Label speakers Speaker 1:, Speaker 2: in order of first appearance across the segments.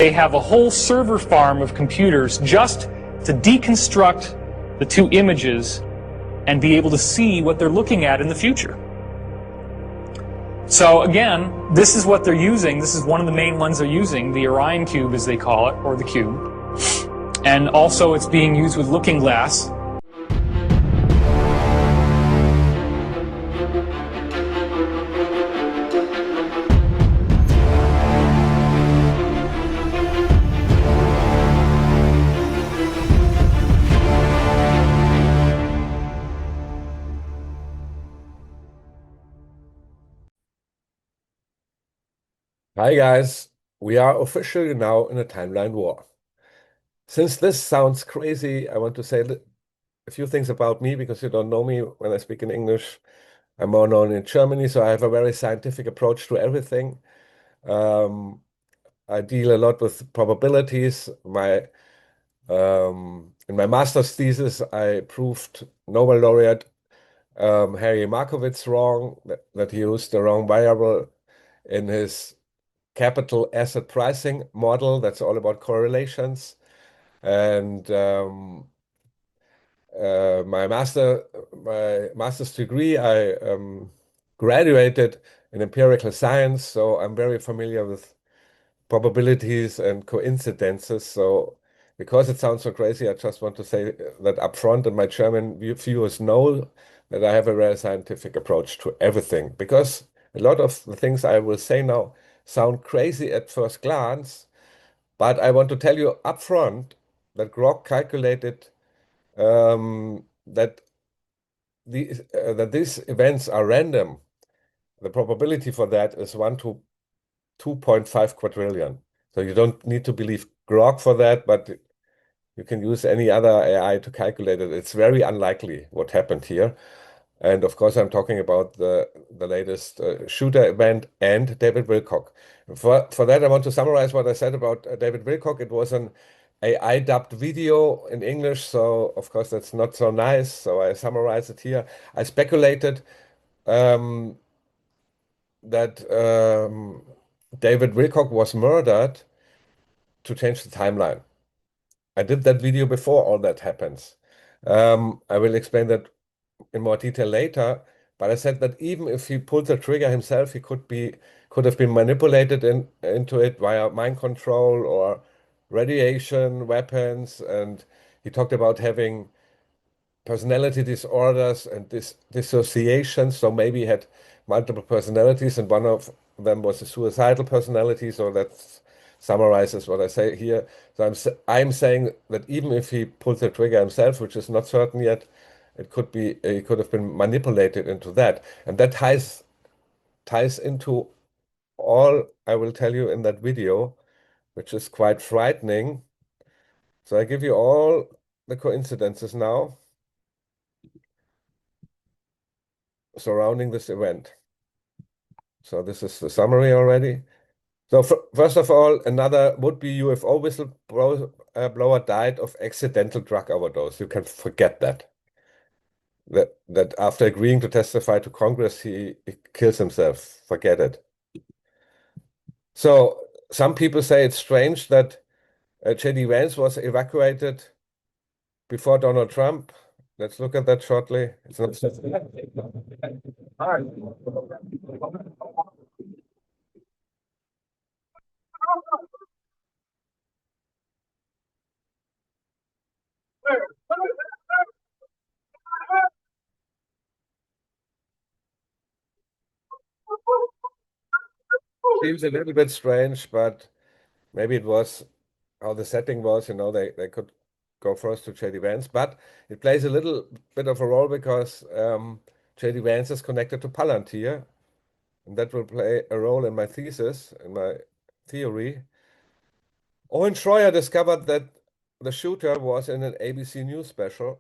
Speaker 1: They have a whole server farm of computers just to deconstruct the two images and be able to see what they're looking at in the future. So again, this is what they're using. This is one of the main ones they're using, the Orion cube as they call it, or the cube. And also it's being used with looking glass.
Speaker 2: Hi guys, we are officially now in a timeline war. Since this sounds crazy, I want to say a few things about me because you don't know me when I speak in English. I'm more known in Germany, so I have a very scientific approach to everything. I deal a lot with probabilities. In my master's thesis, I proved Nobel laureate Henry Martinez wrong, that he used the wrong variable in his capital asset pricing model. That's all about correlations. And my master's degree, I graduated in empirical science, so I'm very familiar with probabilities and coincidences. So because it sounds so crazy, I just want to say that up front, and my German viewers know that I have a very scientific approach to everything, because a lot of the things I will say now sound crazy at first glance, but I want to tell you up front that Grok calculated that these events are random. The probability for that is 1 to 2.5 quadrillion. So you don't need to believe Grok for that, but you can use any other AI to calculate it. It's very unlikely what happened here. And of course, I'm talking about the latest shooter event and David Wilcock. For that, I want to summarize what I said about David Wilcock. It was an AI dubbed video in English, so of course that's not so nice. So I summarize it here. I speculated that David Wilcock was murdered to change the timeline. I did that video before all that happens. I will explain that in more detail later, but I said that even if he pulled the trigger himself, he could have been manipulated into it via mind control or radiation weapons, and he talked about having personality disorders and dissociation, so maybe he had multiple personalities, and one of them was a suicidal personality, so that summarizes what I say here. So I'm saying that even if he pulled the trigger himself, which is not certain yet, it could be he could have been manipulated into that, and that ties into all I will tell you in that video, which is quite frightening. So I give you all the coincidences now surrounding this event. So this is the summary already. So first of all, another would-be UFO whistleblower died of accidental drug overdose. You can forget that. That after agreeing to testify to Congress, he kills himself. Forget it. So some people say it's strange that J.D. Vance was evacuated before Donald Trump. Let's look at that shortly. It's not. Seems a little bit strange, but maybe it was how the setting was. They could go first to J.D. Vance, but it plays a little bit of a role because J.D. Vance is connected to Palantir, and that will play a role in my thesis, in my theory. Owen Schroyer discovered that the shooter was in an ABC News special.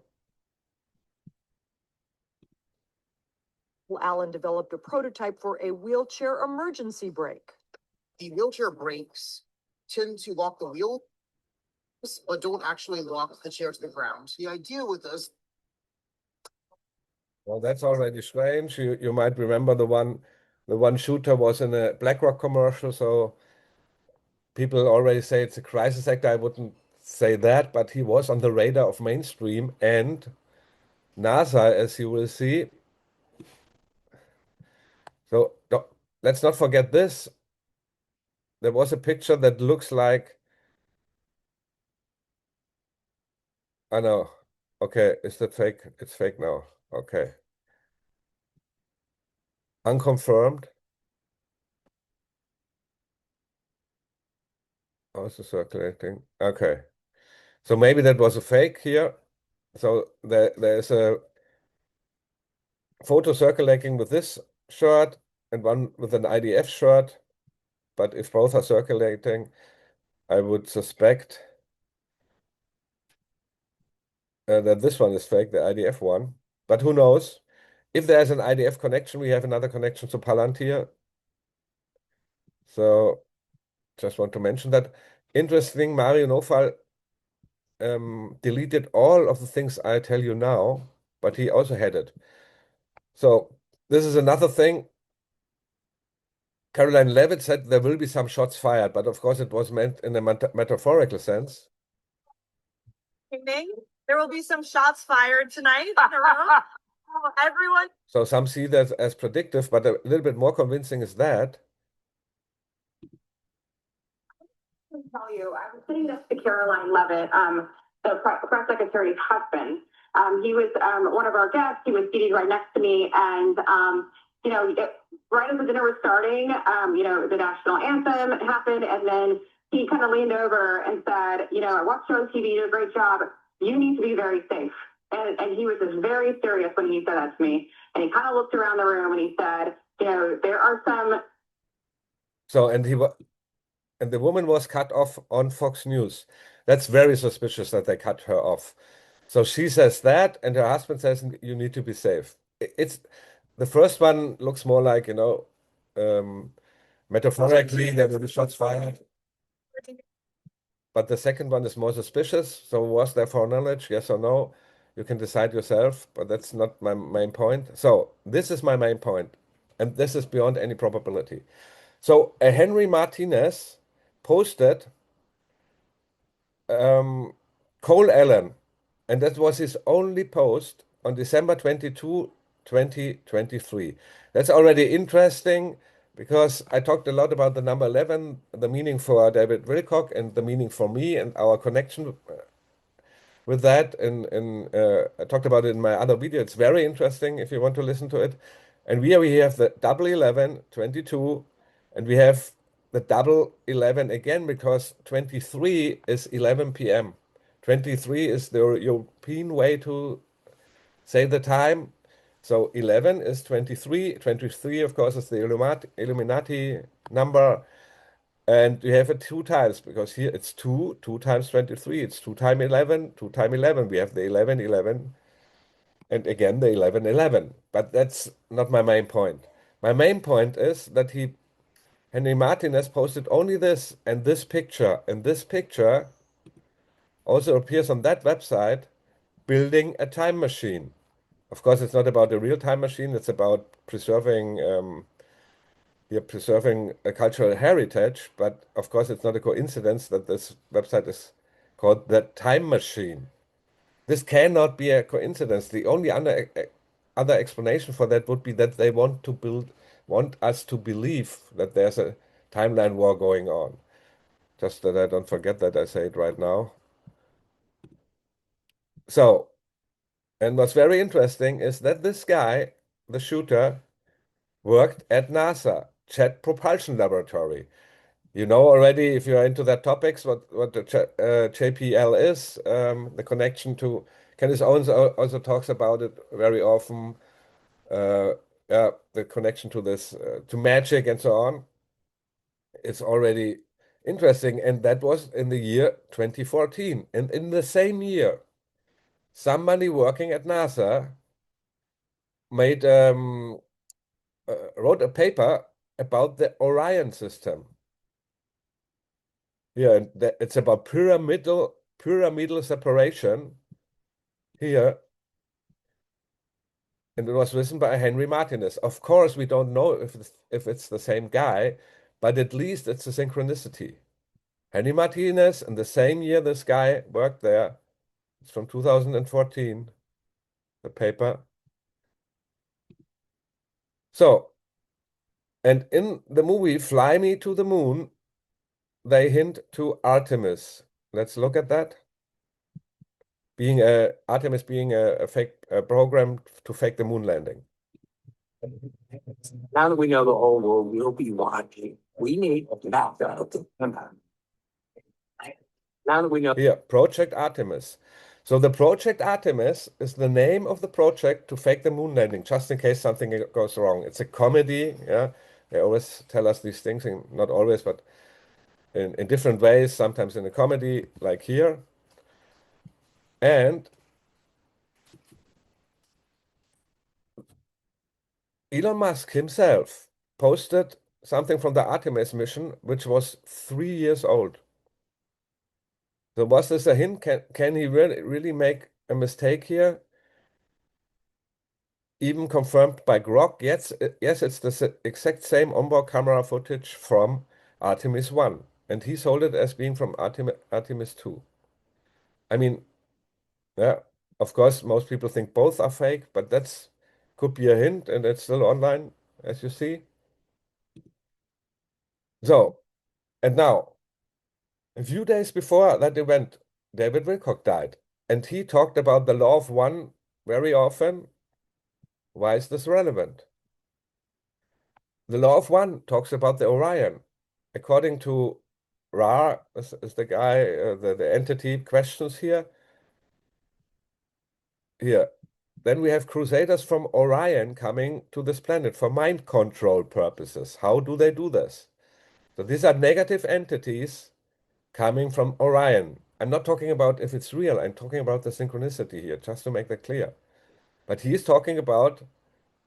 Speaker 3: Allen developed a prototype for a wheelchair emergency brake.
Speaker 4: The wheelchair brakes tend to lock the wheel, but don't actually lock the chair to the ground. The idea with this.
Speaker 2: Well, that's already strange. You might remember the one shooter was in a BlackRock commercial, so People already say it's a crisis actor. I wouldn't say that, but he was on the radar of mainstream and NASA, as you will see. So let's not forget this. There was a picture that looks like, I know. Okay, is that fake? It's fake now. Okay. Unconfirmed. Also circulating. Okay. So maybe that was a fake here. So there's a photo circulating with this shirt and one with an IDF shirt. But if both are circulating, I would suspect that this one is fake, the IDF one. But who knows? If there's an IDF connection, we have another connection to Palantir. So just want to mention that. Interesting, Mario Nofal deleted all of the things I tell you now, but he also had it. So this is another thing. Caroline Levitt said there will be some shots fired, but of course it was meant in a metaphorical sense.
Speaker 5: There will be some shots fired tonight in the room. Everyone.
Speaker 2: So some see that as predictive, but a little bit more convincing is that.
Speaker 6: I can tell you, I was sitting next to Caroline Levitt, the press secretary's husband. He was one of our guests. He was seated right next to me, and right as the dinner was starting, the national anthem happened, and then he kind of leaned over and said, I watched you on TV, you did a great job. You need to be very safe. And he was just very serious when he said that to me. And he kind of looked around the room and he said, there are some.
Speaker 2: So, and the woman was cut off on Fox News. That's very suspicious that they cut her off. So she says that, and her husband says, you need to be safe. It's the first one looks more like, metaphorically, there will be shots fired. But the second one is more suspicious. So was there foreknowledge? Yes or no? You can decide yourself, but that's not my main point. So this is my main point, and this is beyond any probability. So Henry Martinez posted Cole Allen, and that was his only post on December 22, 2023. That's already interesting because I talked a lot about the number 11, the meaning for David Wilcock and the meaning for me and our connection with that. And I talked about it in my other video. It's very interesting if you want to listen to it. And here we have the double 11, 22, and we have the double 11 again because 23 is 11 p.m. 23 is the European way to say the time. So 11 is 23. 23, of course, is the Illuminati number. And you have it two times because here it's 2 times 23. It's 2 times 11, 2 times 11. We have the 11, 11, and again the 11, 11. But that's not my main point. My main point is that Henry Martinez posted only this and this picture. And this picture also appears on that website, building a time machine. Of course, it's not about a real time machine. It's about preserving a cultural heritage. But of course, it's not a coincidence that this website is called the Time Machine. This cannot be a coincidence. The only other explanation for that would be that they want us to believe that there's a timeline war going on. Just that I don't forget that I say it right now. So, and what's very interesting is that this guy, the shooter, worked at NASA, Jet Propulsion Laboratory. You know already, if you're into that topics, what the JPL is, the connection to Candace Owens also talks about it very often. The connection to this, to magic and so on. It's already interesting. And that was in the year 2014. And in the same year, somebody working at NASA made wrote a paper about the Orion system. Yeah, and it's about pyramidal separation here. And it was written by Henry Martinez. Of course, we don't know if it's the same guy, but at least it's a synchronicity. Henry Martinez, in the same year this guy worked there. It's from 2014, the paper. So, and in the movie Fly Me to the Moon, they hint to Artemis. Let's look at that. Artemis being a program to fake the moon landing.
Speaker 7: Now that we know the whole world will be watching, we need to map out. Now that we know
Speaker 2: Here, Project Artemis. So the Project Artemis is the name of the project to fake the moon landing, just in case something goes wrong. It's a comedy, yeah. They always tell us these things, and not always, but in different ways, sometimes in a comedy, like here. And Elon Musk himself posted something from the Artemis mission, which was 3 years old. So was this a hint? Can he really make a mistake here? Even confirmed by Grok. Yes, it's the exact same onboard camera footage from Artemis 1. And he sold it as being from Artemis 2. I mean, yeah, of course, most people think both are fake, but that's could be a hint, and it's still online, as you see. So, and now, a few days before that event, David Wilcock died, and he talked about the law of one very often. Why is this relevant? The law of one talks about the Orion. According to Ra, is the guy, the entity questions here. Then we have crusaders from Orion coming to this planet for mind control purposes. How do they do this? So these are negative entities coming from Orion. I'm not talking about if it's real. I'm talking about the synchronicity here, just to make that clear. But he's talking about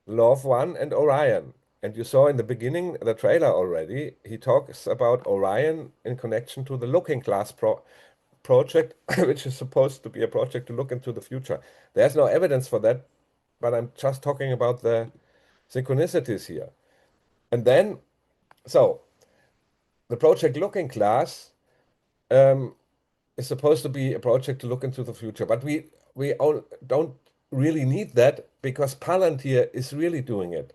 Speaker 2: law of one and Orion. And you saw in the beginning, the trailer already, he talks about Orion in connection to the Looking Glass project, which is supposed to be a project to look into the future. There's no evidence for that, but I'm just talking about the synchronicities here. And then, so the project Looking Glass is supposed to be a project to look into the future, but we all don't really need that because Palantir is really doing it.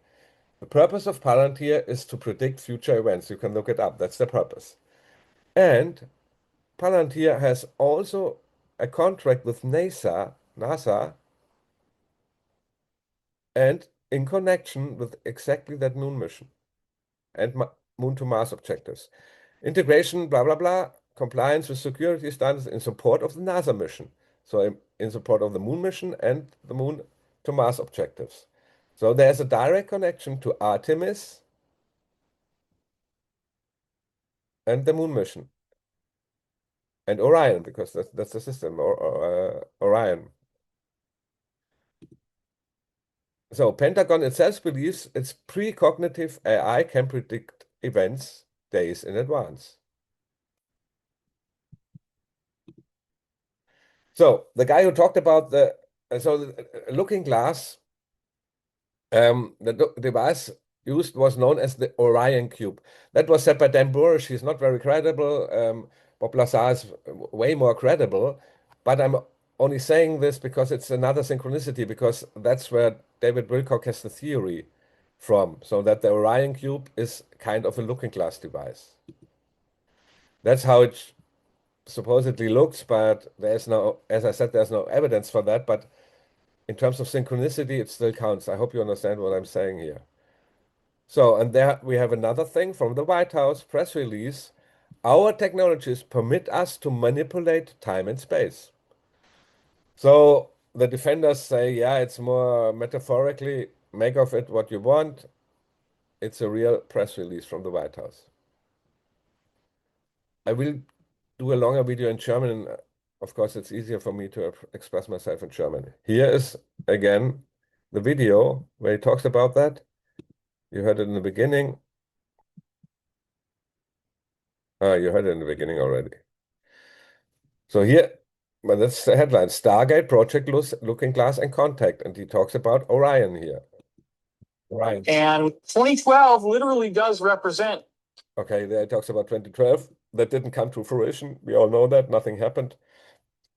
Speaker 2: The purpose of Palantir is to predict future events. You can look it up. That's the purpose. And Palantir has also a contract with NASA, and in connection with exactly that moon mission and moon to Mars objectives. Integration, blah, blah, blah, compliance with security standards in support of the NASA mission. So in support of the moon mission and the moon to Mars objectives. So there's a direct connection to Artemis and the moon mission. And Orion, because that's the system, or Orion. So Pentagon itself believes its precognitive AI can predict events days in advance. So the guy who talked about the Looking Glass, the device used was known as the Orion Cube. That was said by Dan Burrish. He's not very credible. Bob Lazar is way more credible, but I'm only saying this because it's another synchronicity, because that's where David Wilcock has the theory from, so that the Orion Cube is kind of a looking glass device. That's how it supposedly looks, but there's no, as I said, there's no evidence for that, but in terms of synchronicity, it still counts. I hope you understand what I'm saying here. So, and there we have another thing from the White House press release. Our technologies permit us to manipulate time and space. So the defenders say, yeah, it's more metaphorically, make of it what you want. It's a real press release from the White House. I will do a longer video in German. Of course, it's easier for me to express myself in German. Here is, again, the video where he talks about that. You heard it in the beginning. You heard it in the beginning already. So here, but that's the headline, Stargate, Project Looking Glass and Contact. And he talks about Orion here. Orion.
Speaker 1: And 2012 literally does represent.
Speaker 2: Okay, there he talks about 2012. that didn't come to fruition. We all know that nothing happened.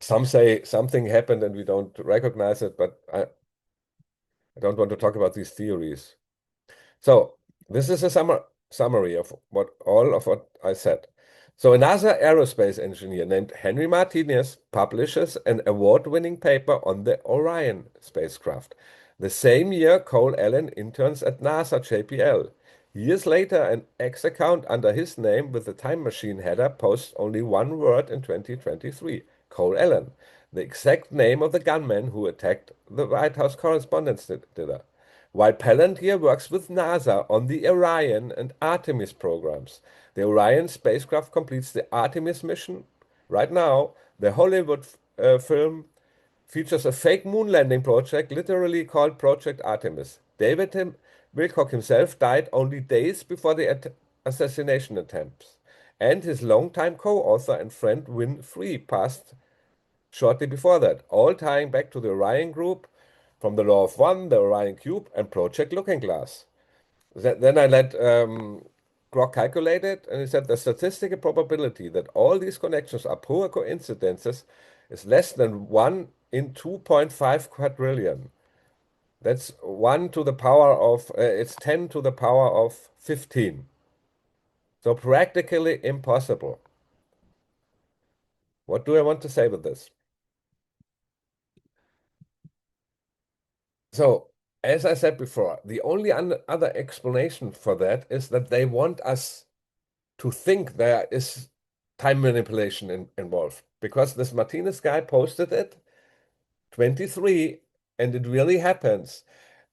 Speaker 2: Some say something happened and we don't recognize it, but I don't want to talk about these theories. So this is a summary of all of what I said. So another aerospace engineer named Henry Martinez publishes an award-winning paper on the Orion spacecraft. The same year, Cole Allen interns at NASA JPL. Years later, an X account under his name with the time machine header posts only one word in 2023, Cole Allen, the exact name of the gunman who attacked the White House Correspondents Dinner. While Palantir works with NASA on the Orion and Artemis programs. The Orion spacecraft completes the Artemis mission. Right now, the Hollywood film features a fake moon landing project literally called Project Artemis. David Wilcock himself died only days before the assassination attempts, and his longtime co-author and friend Win Free passed shortly before that, all tying back to the Orion group from the Law of One, the Orion Cube, and Project Looking Glass. Then I let Grok calculate it, and he said the statistical probability that all these connections are pure coincidences is less than 1 in 2.5 quadrillion. That's 1 to the power of, it's 10 to the power of 15. So practically impossible. What do I want to say with this? So, as I said before, the only other explanation for that is that they want us to think there is time manipulation involved, because this Martinez guy posted it 23 and it really happens.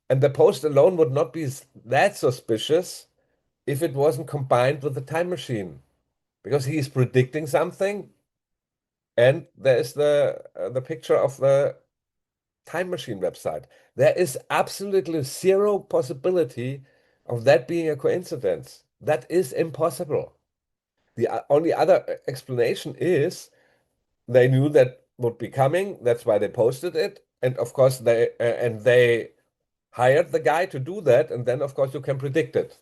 Speaker 2: And the post alone would not be that suspicious if it wasn't combined with the time machine, because he is predicting something, and there is the picture of the time machine website. There is absolutely zero possibility of that being a coincidence. That is impossible. The only other explanation is they knew that would be coming. That's why they posted it. And of course, they hired the guy to do that. And then, of course, you can predict it.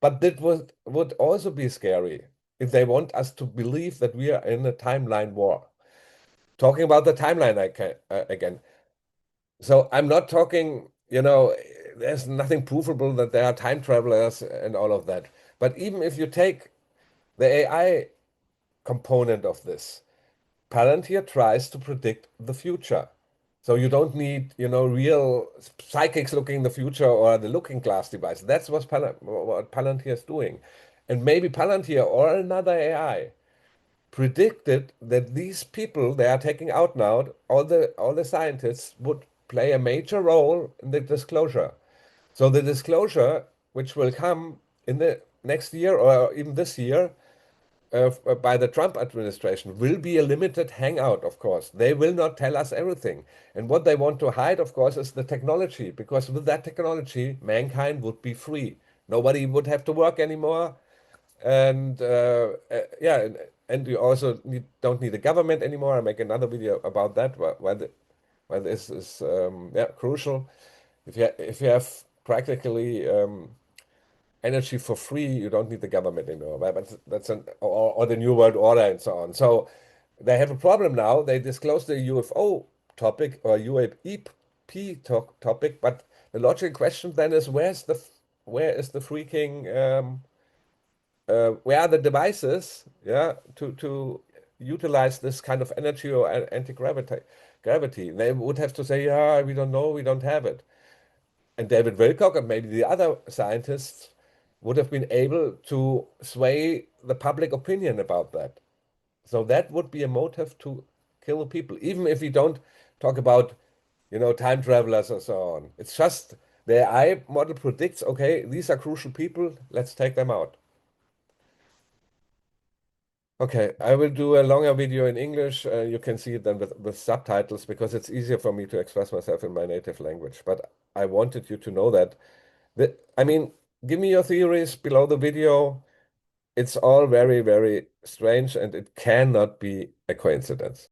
Speaker 2: But that would also be scary if they want us to believe that we are in a timeline war. Talking about the timeline again. So I'm not talking, there's nothing provable that there are time travelers and all of that. But even if you take the AI component of this, Palantir tries to predict the future. So you don't need, real psychics looking in the future or the looking glass device. That's what Palantir is doing. And maybe Palantir or another AI predicted that these people they are taking out now, all the scientists would play a major role in the disclosure. So the disclosure, which will come in the next year or even this year, by the Trump administration, will be a limited hangout, of course. They will not tell us everything. And what they want to hide, of course, is the technology, because with that technology, mankind would be free. Nobody would have to work anymore. And yeah, and you also don't need a government anymore. I make another video about that, why this is crucial. If you have practically energy for free, you don't need the government anymore. But that's or the New World Order and so on. So they have a problem now. They disclosed the UFO topic or UAP topic, but the logical question then is where is the freaking where are the devices, to utilize this kind of energy or anti-gravity? They would have to say, yeah, we don't know, we don't have it. And David Wilcock and maybe the other scientists would have been able to sway the public opinion about that. So that would be a motive to kill people, even if we don't talk about, time travelers and so on. It's just the AI model predicts, okay, these are crucial people, let's take them out. Okay, I will do a longer video in English. You can see it then with subtitles, because it's easier for me to express myself in my native language. But I wanted you to know that. I mean, give me your theories below the video. It's all very, very strange, and it cannot be a coincidence.